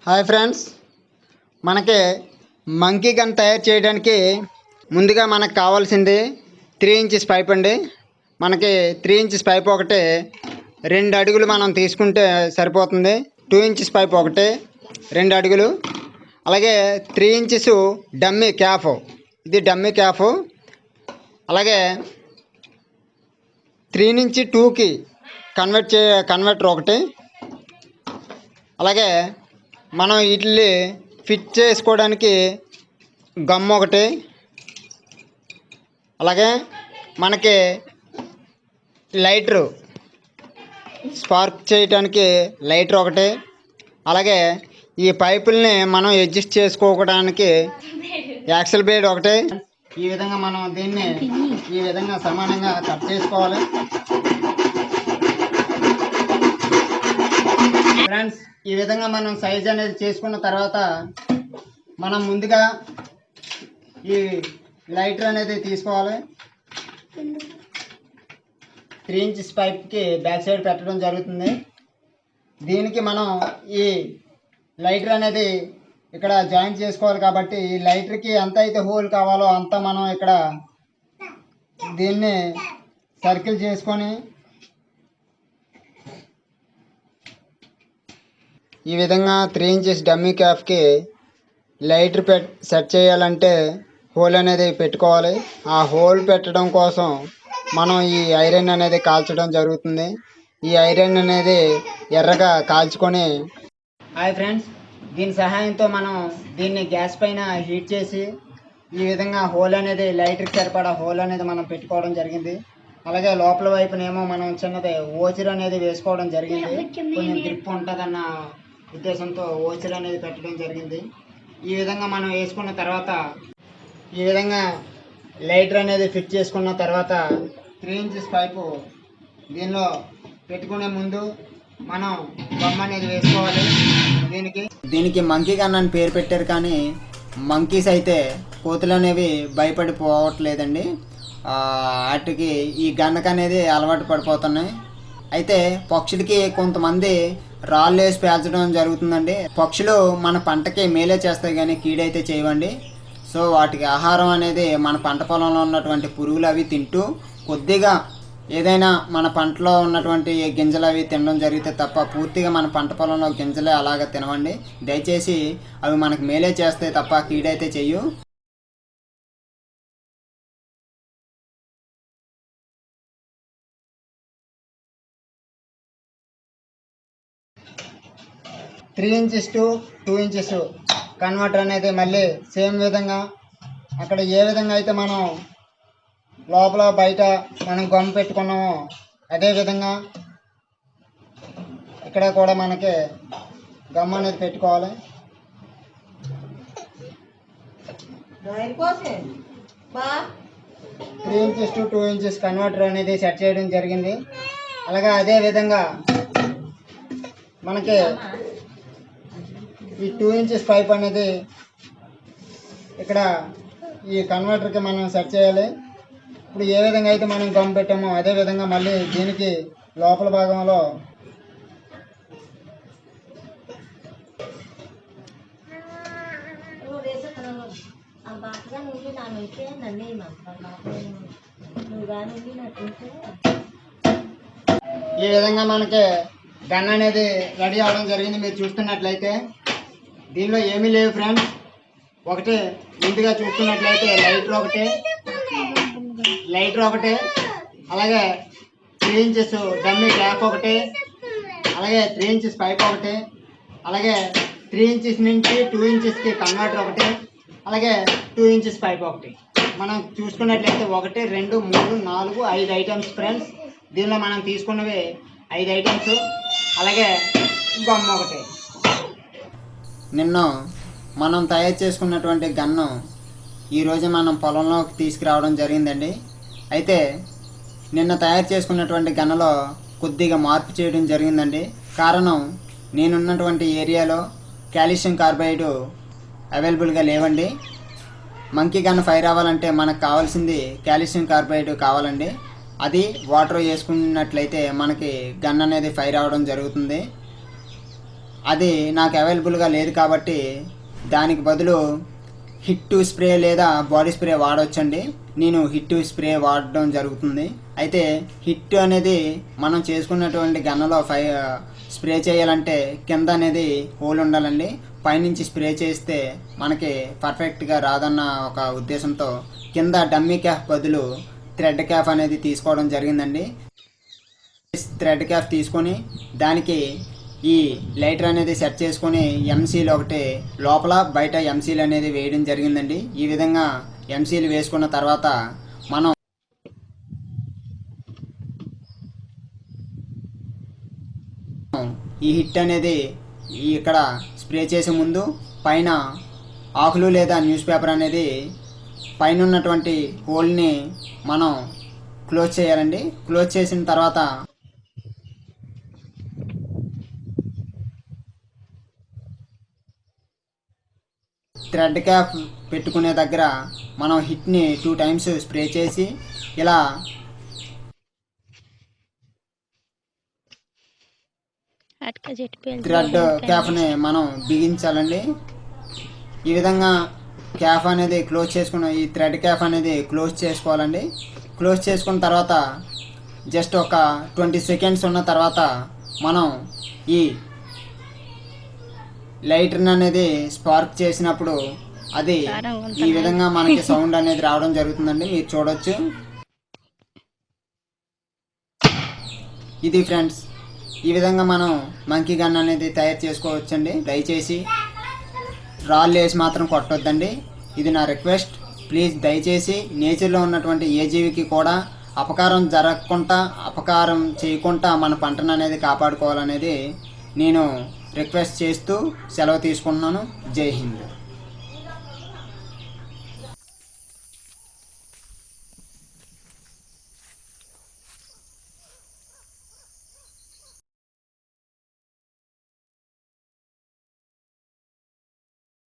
Hi friends, మనకి monkey gun తయారు చేయడానికి ముందుగా మనకు కావాల్సింది 3 ఇంచెస్ పైప్ అండి. మనకి 3 ఇంచెస్ పైప్ ఒకటి 2 అడుగులు మనం తీసుకుంటే సరిపోతుంది. 2 ఇంచెస్ పైప్ ఒకటి 2 అడుగులు. అలాగే 3 ఇంచెస్ డమ్మీ క్యాఫ్, ఇది డమ్మీ క్యాఫ్. అలాగే 3 నుంచి 2కి కన్వర్టర్ ఒకటి. అలాగే మనం వీటిని ఫిట్ చేసుకోవడానికి గమ్ ఒకటి. అలాగే మనకి లైటరు స్పార్క్ చేయడానికి లైటర్ ఒకటి. అలాగే ఈ పైపుల్ని మనం అడ్జస్ట్ చేసుకోవడానికి యాక్సెల్ బ్లేడ్ ఒకటి. ఈ విధంగా మనం దీన్ని ఈ విధంగా సమానంగా కట్ చేసుకోవాలి ఫ్రెండ్స్. ఈ విధంగా మనం సైజ్ అనేది చేసుకున్న తర్వాత మనం ముందుగా ఈ లైటర్ అనేది తీసుకోవాలి. 3 ఇంచెస్ పైప్కి బ్యాక్ సైడ్ పెట్టడం జరుగుతుంది. దీనికి మనం ఈ లైటర్ అనేది ఇక్కడ జాయింట్ చేసుకోవాలి కాబట్టి ఈ లైటర్కి ఎంత అయితే హోల్ కావాలో అంత మనం ఇక్కడ దీన్ని సర్కిల్ చేసుకొని ఈ విధంగా 3 ఇంచెస్ డమ్మీ క్యాఫ్కి లైటర్ సెట్ చేయాలంటే హోల్ అనేది పెట్టుకోవాలి. ఆ హోల్ పెట్టడం కోసం మనం ఈ ఐరన్ అనేది కాల్చడం జరుగుతుంది. ఈ ఐరన్ అనేది ఎర్రగా కాల్చుకొని హాయ్ ఫ్రెండ్స్, దీని సహాయంతో మనం దీన్ని గ్యాస్ పైన హీట్ చేసి ఈ విధంగా హోల్ అనేది లైటర్కి సరిపడా హోల్ అనేది మనం పెట్టుకోవడం జరిగింది. అలాగే లోపల వైపునేమో మనం చిన్నది ఓచర్ అనేది వేసుకోవడం జరిగింది. కొంచెం గ్రిప్ ఉంటుందన్న ఉద్దేశంతో ఓచర్ అనేది పెట్టడం జరిగింది. ఈ విధంగా మనం వేసుకున్న తర్వాత ఈ విధంగా లైటర్ అనేది ఫిట్ చేసుకున్న తర్వాత 3 ఇంచెస్ పైపు దీనిలో పెట్టుకునే ముందు మనం బొమ్మ అనేది వేసుకోవాలి. దీనికి మంకీ గన్ అని పేరు పెట్టారు, కానీ మంకీస్ అయితే కోతులు అనేవి భయపడిపోవట్లేదండి. వాటికి ఈ గన్నకు అనేది అలవాటు పడిపోతున్నాయి. అయితే పక్షులకి కొంతమంది రాళ్ళు వేసి పేల్చడం జరుగుతుందండి. పక్షులు మన పంటకి మేలే చేస్తాయి కానీ కీడైతే చేయవండి. సో వాటికి ఆహారం అనేది మన పంట పొలంలో ఉన్నటువంటి పురుగులు అవి తింటూ కొద్దిగా ఏదైనా మన పంటలో ఉన్నటువంటి గింజలు అవి తినడం జరిగితే తప్ప పూర్తిగా మన పంట పొలంలో గింజలే అలాగ తినవండి. దయచేసి అవి మనకు మేలే చేస్తాయి తప్ప కీడైతే చెయ్యు. Three inches to 2 inches converter అనేది మళ్ళీ సేమ్ విధంగా అక్కడ ఏ విధంగా అయితే మనం లోపల బయట మనం గమ్ పెట్టుకున్నామో అదే విధంగా ఇక్కడ కూడా మనకి గమ్ అనేది పెట్టుకోవాలి. 3 ఇంచెస్ టు 2 ఇంచెస్ కన్వర్టర్ అనేది సెట్ చేయడం జరిగింది. అలాగే అదే విధంగా మనకి ఈ 2 ఇంచెస్ పైప్ అనేది ఇక్కడ ఈ కన్వర్టర్కి మనం సెట్ చేయాలి. ఇప్పుడు ఏ విధంగా అయితే మనం గమ్ పెట్టామో అదే విధంగా మళ్ళీ దీనికి లోపల భాగంలో ఈ విధంగా మనకి గన్ అనేది రెడీ అవ్వడం జరిగింది. మీరు చూస్తున్నట్లయితే దీనిలో ఏమీ లేవు ఫ్రెండ్స్. ఒకటి ముందుగా చూస్తున్నట్లయితే లైటర్ ఒకటి, అలాగే 3 ఇంచెస్ డమ్మీ క్యాప్ ఒకటి, అలాగే 3 ఇంచెస్ పైప్ ఒకటి, అలాగే 3 ఇంచెస్ నుంచి 2 ఇంచెస్కి కన్వర్టర్ ఒకటి, అలాగే 2 ఇంచెస్ పైప్ ఒకటి. మనం చూసుకున్నట్లయితే 1 2 3 4 5 ఐటమ్స్ ఫ్రెండ్స్. దీనిలో మనం తీసుకున్నవి 5 ఐటమ్స్. అలాగే గమ్ ఒకటి. నిన్న మనం తయారు చేసుకున్నటువంటి గన్ను ఈరోజు మనం పొలంలోకి తీసుకురావడం జరిగిందండి. అయితే నిన్న తయారు చేసుకున్నటువంటి గన్నులో కొద్దిగా మార్పు చేయడం జరిగిందండి. కారణం నేనున్నటువంటి ఏరియాలో కాల్షియం కార్బైడ్ అవైలబుల్గా లేవండి. మంకీ గన్ ఫైర్ అవ్వాలంటే మనకు కావాల్సింది కాల్షియం కార్బైడ్ కావాలండి. అది వాటర్ వేసుకున్నట్లయితే మనకి గన్ అనేది ఫైర్ అవ్వడం జరుగుతుంది. అది నాకు అవైలబుల్గా లేదు కాబట్టి దానికి బదులు హిట్ స్ప్రే లేదా బాడీ స్ప్రే వాడవచ్చండి. నేను హిట్ స్ప్రే వాడడం జరుగుతుంది. అయితే హిట్ అనేది మనం చేసుకున్నటువంటి గన్నలో స్ప్రే చేయాలంటే కింద అనేది హోల్ ఉండాలండి. పైనుంచి స్ప్రే చేస్తే మనకి పర్ఫెక్ట్గా రాదన్న ఒక ఉద్దేశంతో కింద డమ్మీ క్యాప్ బదులు థ్రెడ్ క్యాప్ అనేది తీసుకోవడం జరిగిందండి. థ్రెడ్ క్యాప్ తీసుకొని దానికి ఈ లైటర్ అనేది సెట్ చేసుకొని ఎంసీలు ఒకటి లోపల బయట ఎంసీలు అనేది వేయడం జరిగిందండి. ఈ విధంగా ఎంసీలు వేసుకున్న తర్వాత మనం ఈ హిట్ అనేది ఇక్కడ స్ప్రే చేసే ముందు పైన ఆకులు లేదా న్యూస్ పేపర్ అనేది పైన ఉన్నటువంటి హోల్ని మనం క్లోజ్ చేయాలండి. క్లోజ్ చేసిన తర్వాత థ్రెడ్ క్యాప్ పెట్టుకునే దగ్గర మనం హిట్ని 2 టైమ్స్ స్ప్రే చేసి ఇలా థ్రెడ్ క్యాప్ని మనం బిగించాలండి. ఈ విధంగా క్యాప్ అనేది క్లోజ్ చేసుకున్న ఈ థ్రెడ్ క్యాప్ అనేది క్లోజ్ చేసుకోవాలండి. క్లోజ్ చేసుకున్న తర్వాత జస్ట్ ఒక 20 సెకండ్స్ ఉన్న తర్వాత మనం ఈ లైటర్ అనేది స్పార్క్ చేసినప్పుడు అది ఈ విధంగా మనకి సౌండ్ అనేది రావడం జరుగుతుందండి. మీరు చూడొచ్చు. ఇది ఫ్రెండ్స్, ఈ విధంగా మనం మంకీ గన్ అనేది తయారు చేసుకోవచ్చండి. దయచేసి రాళ్ళు వేసి మాత్రం కొట్టొద్దండి, ఇది నా రిక్వెస్ట్. ప్లీజ్ దయచేసి నేచర్లో ఉన్నటువంటి ఏ జీవికి కూడా అపకారం చేయకుండా మన పంటను అనేది కాపాడుకోవాలనేది నేను రిక్వెస్ట్ చేస్తూ సెలవు తీసుకుంటున్నాను. జై హింద్.